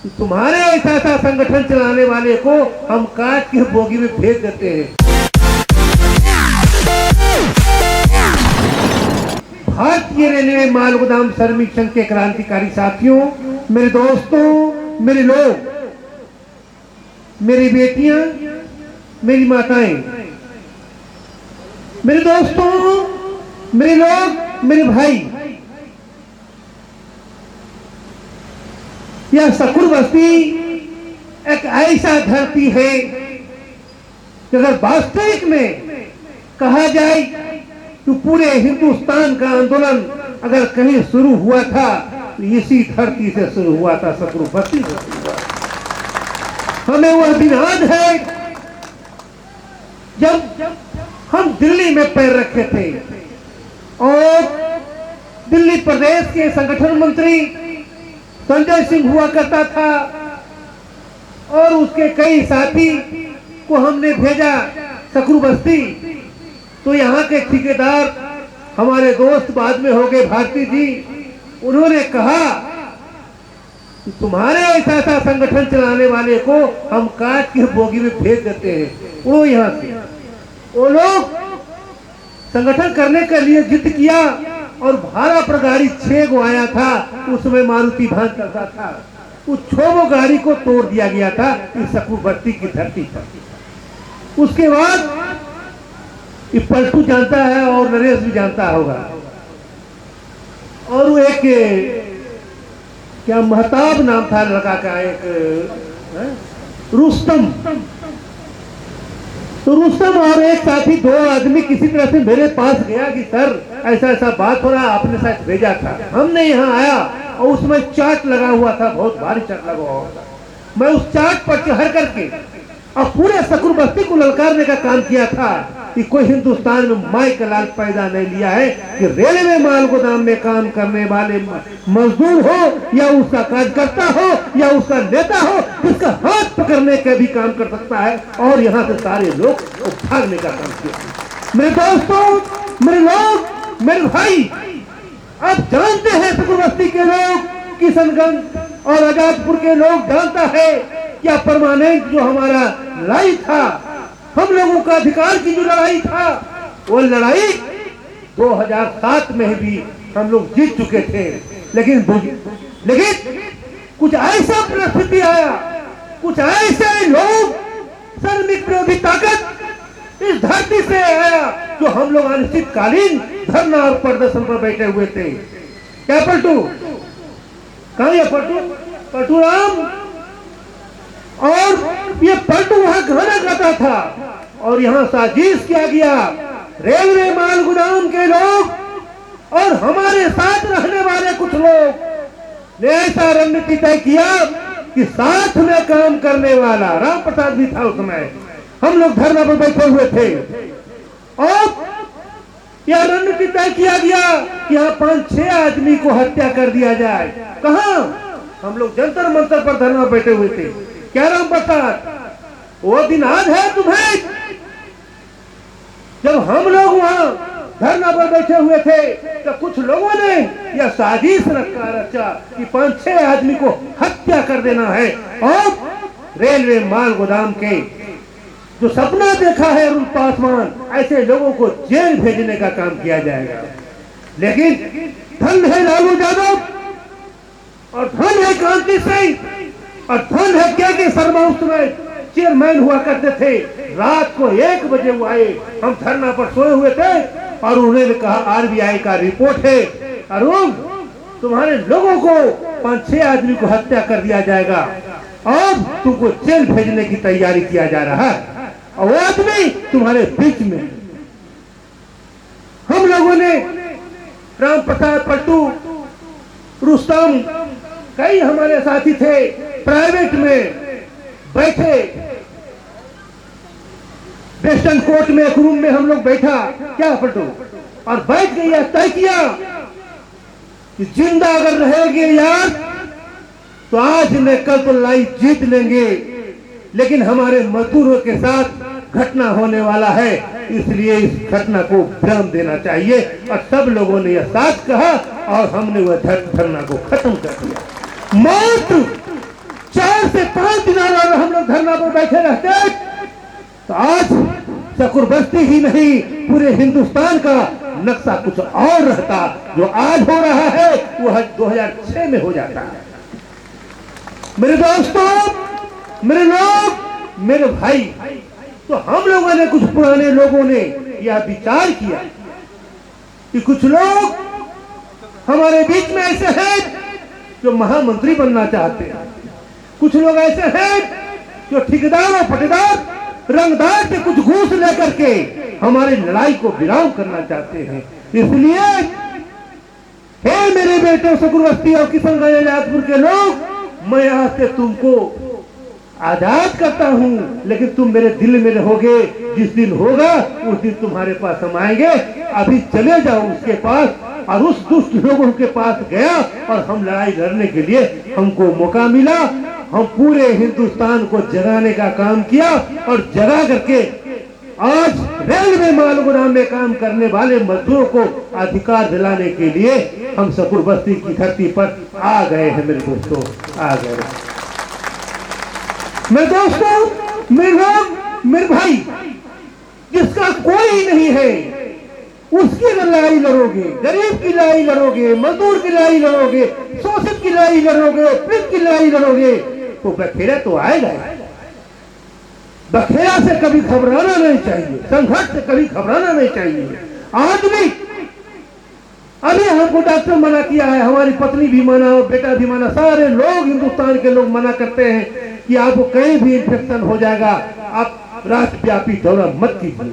तुम्हारे ऐसा संगठन चलाने वाले को हम काट के बोगी में फेंक देते हैं। भारतीय रेलवे माल गोदाम श्रमिक संघ के क्रांतिकारी साथियों, मेरे दोस्तों, मेरे लोग, मेरी बेटियां, मेरी माताएं, मेरे दोस्तों, मेरे लोग, मेरे भाई, यह सकुर बस्ती एक ऐसा धरती है कि अगर वास्तविक में कहा जाए तो पूरे हिंदुस्तान का आंदोलन अगर कहीं शुरू हुआ था तो इसी धरती से शुरू हुआ था, सकुर बस्ती से शुरू हुआ। हमें वह दिन याद है जब हम दिल्ली में पैर रखे थे और दिल्ली प्रदेश के संगठन मंत्री संजय सिंह हुआ करता था और उसके कई साथी को हमने भेजा सकुर बस्ती। तो यहाँ के ठेकेदार हमारे दोस्त बाद में हो गए भारती जी, उन्होंने कहा कि तुम्हारे ऐसा संगठन चलाने वाले को हम काट के बोगी में फेंक देते हैं, वो यहाँ से। वो लोग संगठन करने के लिए जिद किया और भाड़ा पर गाड़ी 6 गो आया था, उसमें मारुति भान करता था, उस 6 गो गाड़ी को तोड़ दिया गया था इस सकुर बस्ती की धरती पर। उसके बाद ये पलटू जानता है और नरेश भी जानता होगा, और वो एक क्या महताब नाम था लड़का का, एक रुस्तम। तो रुस्तम और एक साथी, 2 आदमी किसी तरह से मेरे पास गया कि सर ऐसा ऐसा बात हो रहा, आपने शायद भेजा था। हमने यहाँ आया और उसमें चार्ट लगा हुआ था, बहुत भारी चार्ट लगा हुआ था। मैं उस चार्ट पर चढ़ करके और पूरे सकुर बस्ती को ललकारने का काम किया था कि कोई हिंदुस्तान में माई का लाल पैदा नहीं लिया है कि रेलवे माल गोदाम में काम करने वाले मजदूर हो या उसका कार्यकर्ता हो या उसका नेता हो, उसका हाथ पकड़ने का भी काम कर सकता है, और यहाँ से सारे लोग भागने का काम किया। मेरे दोस्तों, मेरे लोग, मेरे भाई, आप जानते हैं सकुर बस्ती के लोग, किशनगंज और आजादपुर के लोग जानता है क्या परमानेंट जो हमारा लड़ाई था, हम लोगों का अधिकार की जो लड़ाई था, वो लड़ाई 2007 में भी हम लोग जीत चुके थे। लेकिन कुछ ऐसा परिस्थिति आया, कुछ ऐसे लोग, श्रमिक विरोधी ताकत इस धरती से आया जो हम लोग अनिश्चितकालीन धरना और प्रदर्शन पर बैठे हुए थे। क्या पलटू, कहाँ ये पलटू राम? और ये पलटू वहां गाना गाता था और यहाँ साजिश किया गया। रेलवे माल गोदाम के लोग और हमारे साथ रहने वाले कुछ लोग ने ऐसा रणनीति तय किया कि साथ में काम करने वाला राम प्रसाद भी था उस समय, हम लोग धरना पर बैठे हुए थे और यह रणनीति तय किया गया कि यहाँ 5-6 आदमी को हत्या कर दिया जाए। कहाँ? हम लोग जंतर मंतर पर धरना बैठे हुए थे। क्या राम प्रसाद, वो दिन याद है तुम्हें जब हम लोग वहां धरना पर बैठे हुए थे तो कुछ लोगों ने यह साजिश रचा कि 5-6 आदमी को हत्या कर देना है और रेलवे माल गोदाम के जो सपना देखा है अरुण पासवान, ऐसे लोगों को जेल भेजने का काम किया जाएगा। लेकिन धन है लालू यादव और धन है क्रांति सिंह और धन है के शर्मा, उस समय चेयरमैन हुआ करते थे। रात को 1 बजे वो आए, हम धरना पर सोए हुए थे और उन्होंने कहा आरबीआई का रिपोर्ट है अरुण, तुम्हारे लोगों को 5-6 आदमी को हत्या कर दिया जाएगा और तुमको जेल भेजने की तैयारी किया जा रहा है और वो आदमी तुम्हारे बीच में। हम लोगों ने राम प्रसाद, पलटू, रुस्तम, कई हमारे साथी थे, प्राइवेट में बैठे वेस्टर्न कोर्ट में एक रूम में हम लोग बैठा, क्या पलटू, और बैठ के यह तय किया कि जिंदा अगर रहेंगे यार तो आज न कल तो लड़ाई जीत लेंगे, लेकिन हमारे मजदूरों के साथ घटना होने वाला है, इसलिए इस घटना को विराम देना चाहिए। और सब लोगों ने यह साथ कहा और हमने वह धरना को खत्म कर दिया। मौत लोग धरना पर बैठे रहते तो आज शकूर बस्ती ही नहीं पूरे हिंदुस्तान का नक्शा कुछ और रहता। जो आज हो रहा है वो 2006 में हो जाता है। मेरे दोस्तों, मेरे लोग, मेरे भाई, तो हम लोगों ने, कुछ पुराने लोगों ने यह विचार किया कि कुछ लोग हमारे बीच में ऐसे हैं जो महामंत्री बनना चाहते हैं, कुछ लोग ऐसे हैं जो ठेकेदार और पटेदार रंगदार से कुछ घूस लेकर के हमारी लड़ाई को विराम करना चाहते हैं। इसलिए हे मेरे बेटे शकूर बस्ती और किशनगंज आजादपुर के लोग, मैं आज से तुमको आजाद करता हूं, लेकिन तुम मेरे दिल में रहोगे। जिस दिन होगा उस दिन तुम्हारे पास हम आएंगे। अभी चले जाओ उसके पास, और उस दुष्ट लोगों के पास गया और हम लड़ाई लड़ने के लिए हमको मौका मिला। हम पूरे हिंदुस्तान को जगाने का काम किया और जगा करके आज रेलवे माल गोदाम में काम करने वाले मजदूरों को अधिकार दिलाने के लिए हम शकूर बस्ती की धरती पर आ गए हैं। मेरे दोस्तों, आ गए। मेरे दोस्तों, मेरे लोग, मेरे भाई, जिसका कोई नहीं है उसकी लड़ाई लड़ोगे, गरीब की लड़ाई लड़ोगे, मजदूर की लड़ाई लड़ोगे, शोषित की लड़ाई लड़ोगे, पीड़ित की लड़ाई लड़ोगे, तो बखेड़ा तो आएगा। बखेड़ा से कभी घबराना नहीं चाहिए, संघर्ष से कभी घबराना नहीं चाहिए। आदमी, अभी हमको डॉक्टर मना किया है, हमारी पत्नी भी मना, बेटा भी मना, सारे लोग, हिंदुस्तान के लोग मना करते हैं कि आपको कहीं भी इन्फेक्शन हो जाएगा, आप राष्ट्रव्यापी दौरा मत कीजिए।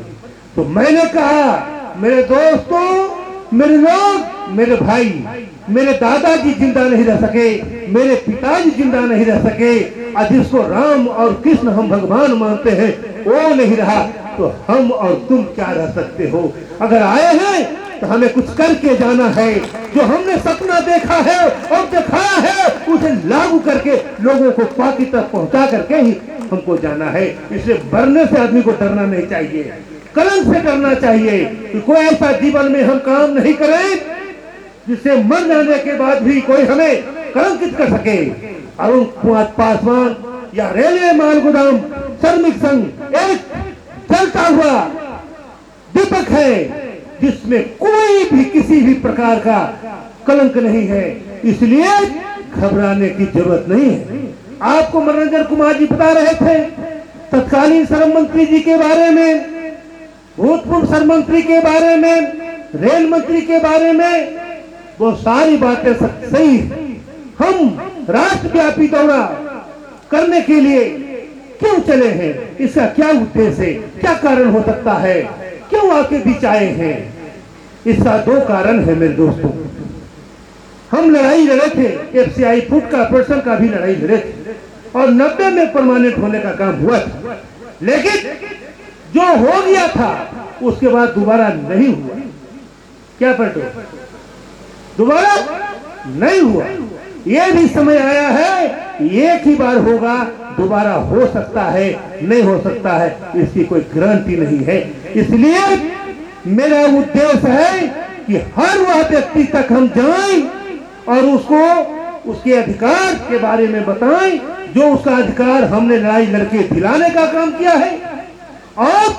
तो मैंने कहा, मेरे दोस्तों, मेरे लोग, मेरे भाई, मेरे दादाजी जिंदा नहीं रह सके, मेरे पिताजी जिंदा नहीं रह सके, और जिसको राम और कृष्ण हम भगवान मानते हैं वो नहीं रहा, तो हम और तुम क्या रह सकते हो। अगर आए हैं तो हमें कुछ करके जाना है। जो हमने सपना देखा है और दिखाया है उसे लागू करके लोगों को पाकी तक पहुंचा करके ही हमको जाना है। इसलिए मरने से आदमी को डरना नहीं चाहिए, कलंक से डरना चाहिए कि कोई ऐसा जीवन में हम काम नहीं करें जिससे मर जाने के बाद भी कोई हमें कलंकित कर सके। अरुण कुमार पासवान या रेलवे माल गोदाम श्रमिक संघ एक चलता हुआ दीपक है जिसमें कोई भी किसी भी प्रकार का कलंक नहीं है, इसलिए घबराने की जरूरत नहीं है। आपको मनोरंजन कुमार जी बता रहे थे तत्कालीन श्रम मंत्री जी के बारे में, भूतपूर्व श्रम मंत्री के बारे में, रेल मंत्री के बारे में, वो सारी बातें सही। हम राष्ट्रव्यापी दौरा करने के लिए क्यों चले हैं, इसका क्या उद्देश्य है, क्या कारण हो सकता है, क्यों आपके बीच आए हैं? इसका दो कारण है मेरे दोस्तों। हम लड़ाई लड़े थे, एफसीआई फूड कॉर्पोरेशन का भी लड़ाई लड़े थे और 90 में परमानेंट होने का काम हुआ था, लेकिन जो हो गया था उसके बाद दोबारा नहीं हुआ। क्या पलटो, दोबारा नहीं हुआ। यह भी समय आया है, एक ही बार होगा, दोबारा हो सकता है, नहीं हो सकता है, इसकी कोई गारंटी नहीं है। इसलिए मेरा उद्देश्य है कि हर वह व्यक्ति तक हम जाएं और उसको उसके अधिकार के बारे में बताएं जो उसका अधिकार हमने लड़ाई लड़के दिलाने का काम किया है। और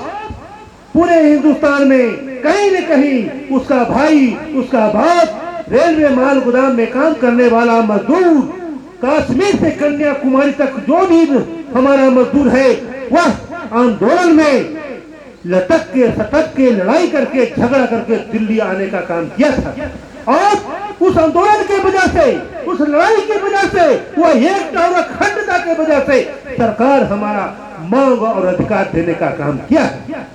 पूरे हिंदुस्तान में कहीं न कहीं उसका भाई, उसका बाप, रेलवे माल गोदाम में काम करने वाला मजदूर, कश्मीर से कन्याकुमारी तक जो भी हमारा मजदूर है, वह आंदोलन में लटक के सटक के लड़ाई करके झगड़ा करके दिल्ली आने का काम किया था। और उस आंदोलन के वजह से, उस लड़ाई की वजह से, वह एकता और अखंडता के वजह से सरकार हमारा मांग और अधिकार देने का काम किया है।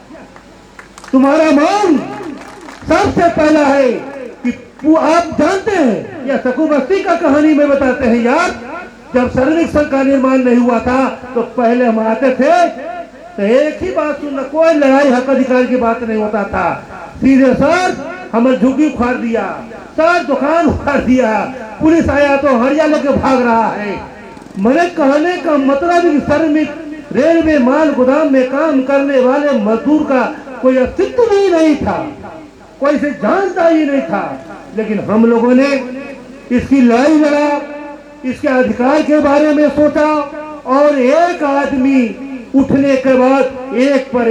तुम्हारा मांग सबसे पहला है कि आप जानते हैं, या शकूर बस्ती का कहानी में बताते हैं यार, जब श्रमिक संघ का निर्माण नहीं हुआ था तो पहले हम आते थे तो एक ही बात सुनना, कोई लड़ाई हक अधिकार की बात नहीं होता था। सीधे सर हमें झुग्गी उखाड़ दिया, सर दुकान उखाड़ दिया, पुलिस आया तो हड़िया लेके भाग रहा है। मैंने कहने का मतलब श्रमिक रेलवे माल गोदाम में काम करने वाले मजदूर का कोई अस्तित्व ही नहीं था, कोई इसे जानता ही नहीं था। लेकिन हम लोगों ने इसकी लड़ाई लड़ा, इसके अधिकार के बारे में सोचा और एक आदमी उठने के बाद एक पर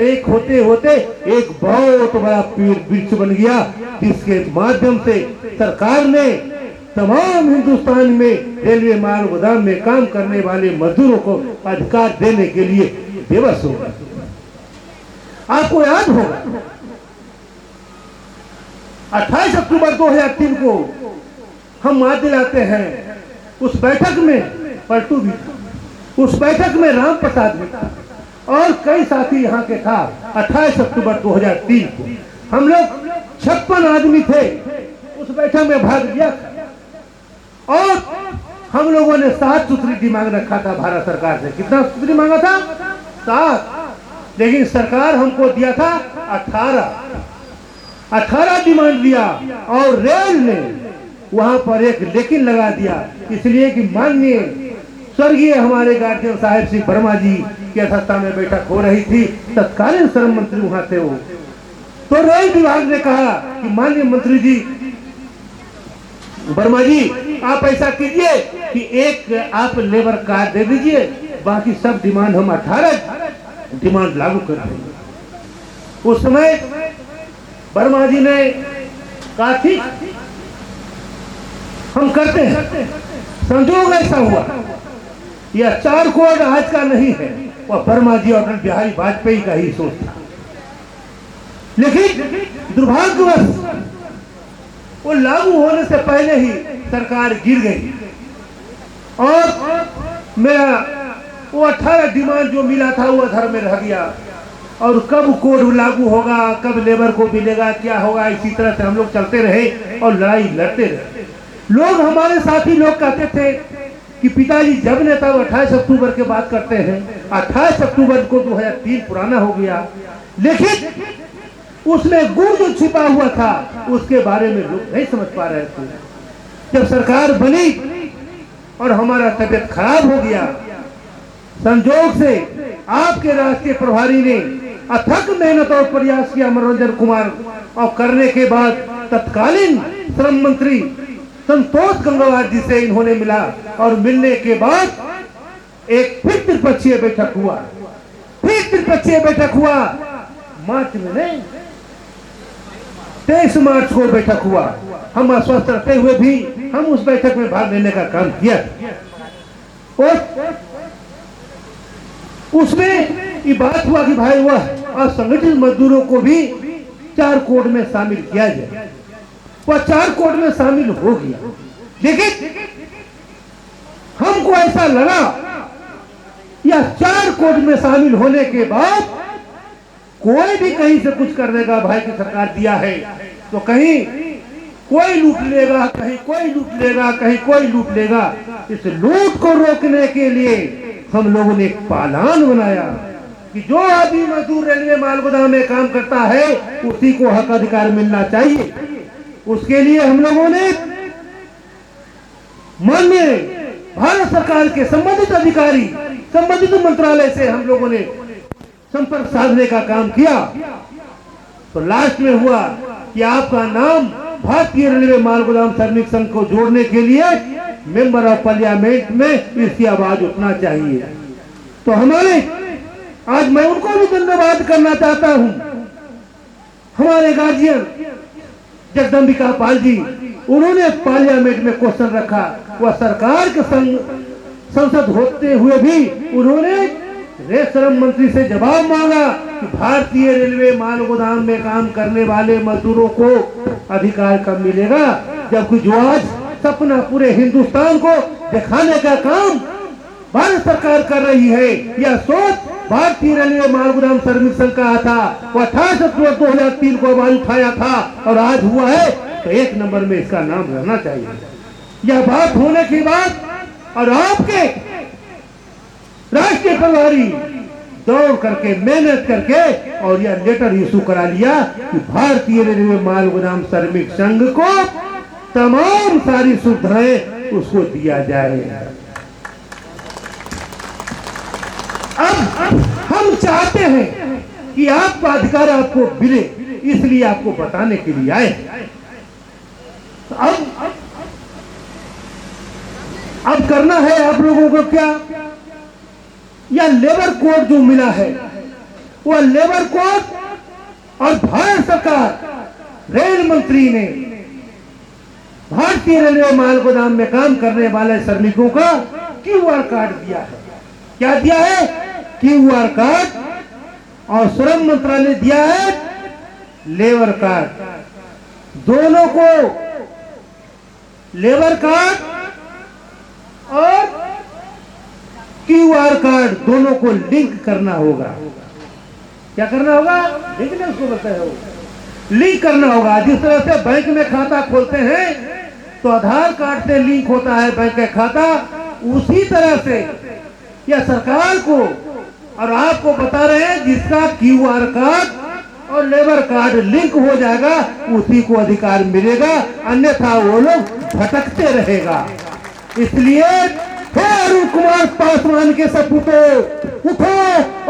एक होते होते एक बहुत बड़ा पेड़ वृक्ष बन गया, जिसके माध्यम से सरकार ने तमाम हिंदुस्तान में रेलवे माल गोदाम में काम करने वाले मजदूरों को अधिकार देने के लिए बेबस हो गया। आपको याद होगा 28 अक्टूबर 2003 को हम मात दिलाते हैं। उस बैठक में पलटू भी था, उस बैठक में राम प्रसाद भी था और कई साथी यहाँ के था। 28 अक्टूबर 2003 को हम लोग 56 आदमी थे, उस बैठक में भाग लिया और हम लोगों ने 7 सूत्री डिमांड रखा था भारत सरकार से। कितना सूत्री मांगा था? 7, लेकिन सरकार हमको दिया था 18 डिमांड दिया और रेल ने वहां पर एक लेकिन लगा दिया, इसलिए कि माननीय स्वर्गीय हमारे गार्जियन साहिब सिंह वर्मा जी की अध्यक्षता में बैठक हो रही थी, तत्कालीन श्रम मंत्री वहां थे वो। तो रेल विभाग ने कहा कि माननीय मंत्री जी वर्मा जी आप ऐसा कीजिए कि एक आप लेबर कार्ड दे दीजिए, बाकी सब डिमांड हम 18 डिमांड लागू कर देंगे। उस समय वर्मा जी ने कहा ठीक हम करते हैं। संजोग ऐसा हुआ, यह 4 कोड आज का नहीं है, वह वर्मा जी और अटल बिहारी वाजपेयी का ही सोच था। लेकिन दुर्भाग्यवश वो लागू होने से पहले ही सरकार गिर गई और मेरा वो 18 डिमांड जो मिला था वो अधर में रह गया। और कब कोड लागू होगा, कब लेबर को मिलेगा, क्या होगा, इसी तरह से हम लोग चलते रहे और लड़ाई लड़ते रहे। लोग हमारे साथी लोग कहते थे कि पिताजी जब ने तब 28 अक्टूबर की बात करते हैं, 28 अक्टूबर को 2003 पुराना हो गया, लेकिन उसमें गुण जो छिपा हुआ था उसके बारे में लोग नहीं समझ पा रहे थे। जब सरकार बनी और हमारा तबीयत खराब हो गया, संजोग से आपके राष्ट्रीय प्रभारी ने अथक मेहनत और प्रयास किया मनोरंजन कुमार, और करने के बाद तत्कालीन श्रम मंत्री संतोष गंगवार जी से इन्होंने मिला और मिलने के बाद एक फिर त्रिपक्षीय बैठक हुआ। मार्च में नहीं, 23 मार्च को बैठक हुआ। हम अस्वस्थ रहते हुए भी हम उस बैठक में भाग लेने का काम किया और उसमें ये बात हुआ कि भाई वह असंगठित मजदूरों को भी 4 कोड में शामिल किया जाए। वह 4 कोड में शामिल हो गया, लेकिन हमको ऐसा लगा या 4 कोड में शामिल होने के बाद कोई भी कहीं से कुछ कर देगा। भाई की सरकार दिया है तो कहीं कोई लूट लेगा, कहीं कोई लूट लेगा, कहीं कोई लूट लेगा। इस लूट को रोकने के लिए हम लोगों ने एक पालान बनाया कि जो आदमी मजदूर रेलवे माल गोदाम में काम करता है उसी को हक अधिकार मिलना चाहिए। उसके लिए हम लोगों ने माननीय भारत सरकार के संबंधित अधिकारी, संबंधित मंत्रालय से हम लोगों ने संपर्क साधने का काम किया। तो लास्ट में हुआ कि आपका नाम भारतीय रेलवे माल गोदाम श्रमिक संघ को जोड़ने के लिए मेंबर ऑफ पार्लियामेंट में इसकी आवाज उठना चाहिए। तो हमारे आज मैं उनको भी धन्यवाद करना चाहता हूं। हमारे गार्जियन जगदम्बिका पाल जी, उन्होंने पार्लियामेंट में क्वेश्चन रखा। वह सरकार के संसद होते हुए भी उन्होंने श्रम मंत्री से जवाब मांगा कि भारतीय रेलवे माल गोदाम में काम करने वाले मजदूरों को अधिकार कब मिलेगा, जबकि जो आज सपना पूरे हिंदुस्तान को दिखाने का काम भारत सरकार कर रही है। यह सोच भारतीय रेलवे माल गोदाम श्रमिक संघ का था। वो 28 अक्टूबर 2003 को आवाज उठाया था और आज हुआ है तो 1 नंबर में इसका नाम रहना चाहिए। यह बात होने के बाद और आपके राष्ट्रीय प्रभारी दौड़ करके मेहनत करके और यह लेटर इशू करा लिया कि भारतीय रेलवे माल गोदाम श्रमिक संघ को तमाम सारी सुविधाएं उसको दिया जाए। अब हम चाहते हैं कि आपका अधिकार आपको मिले, इसलिए आपको बताने के लिए आए। अब करना है आप लोगों को क्या या लेबर कोड जो मिला है, वह लेबर कोड और भारत सरकार रेल मंत्री ने भारतीय रेलवे माल गोदाम में काम करने वाले श्रमिकों का क्यूआर कार्ड दिया है। क्या दिया है? QR card. और श्रम मंत्रालय ने दिया है लेबर कार्ड। दोनों को, लेबर कार्ड और क्यूआर कार्ड, दोनों को लिंक करना होगा। क्या करना होगा? लिंक नहीं, उसको बताया होगा, लिंक करना होगा। जिस तरह से बैंक में खाता खोलते हैं तो आधार कार्ड से लिंक होता है बैंक का खाता, उसी तरह से यह सरकार को और आपको बता रहे हैं, जिसका क्यूआर कार्ड और लेबर कार्ड लिंक हो जाएगा उसी को अधिकार मिलेगा, अन्यथा वो लोग भटकते रहेगा। इसलिए हे अरुण कुमार पासवान के सपूतों, उठो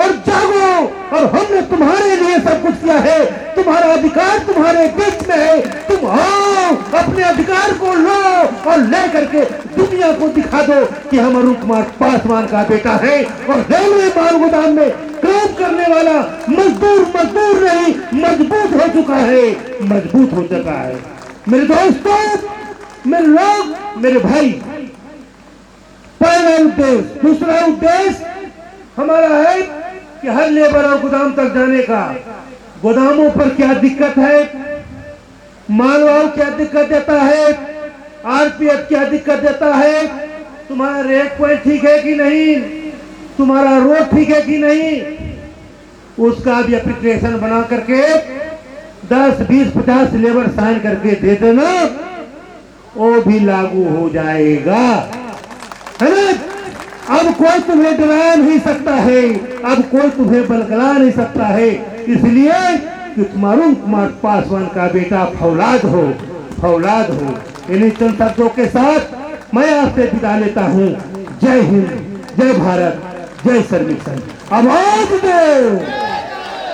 और जागो, और हमने तुम्हारे लिए सब कुछ किया है। तुम्हारा अधिकार तुम्हारे बीच में है। तुम आओ, अपने अधिकार को लो और ले करके दुनिया को दिखा दो कि हम अरुण कुमार पासवान का बेटा है। और रेलवे माल गोदाम में काम करने वाला मजदूर नहीं, मजबूत हो चुका है, मजबूत हो चुका है। मेरे दोस्तों, मेरे लोग, मेरे भाई, पहला उद्देश्य। दूसरा उद्देश्य हमारा है कि हर लेबर और गोदाम तक जाने का। गोदामों पर क्या दिक्कत है, मालवाहू क्या दिक्कत देता है, आरपीएफ क्या दिक्कत देता है, तुम्हारा रेट पॉइंट ठीक है कि नहीं, तुम्हारा रोड ठीक है कि नहीं, उसका भी एप्लीकेशन बना करके 10, 20, 50 लेबर साइन करके दे देना, वो भी लागू हो जाएगा, है ना। अब कोई तुम्हें डरा नहीं सकता है, अब कोई तुम्हें बलगला नहीं सकता है, इसलिए कि तुम अरुण कुमार पासवान का बेटा फौलाद हो, फौलाद हो। इन्हीं चंद शब्दों के साथ मैं आपसे विदा लेता हूँ। जय हिंद, जय भारत, जय श्रमिक संघ। आवाज दो,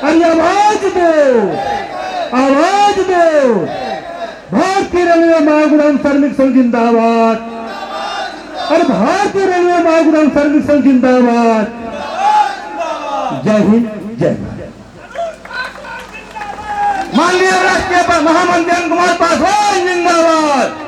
अरे आवाज दो, आवाज दो। भारतीय रेलवे माल गोदाम श्रमिक संघ जिंदाबाद। और भारतीय रेलवे माल गोदाम श्रमिक संघ जिंदाबाद। जय हिंद, जय भारत। माननीय राष्ट्रीय महामंत्री अरुण कुमार पासवान जिंदाबाद।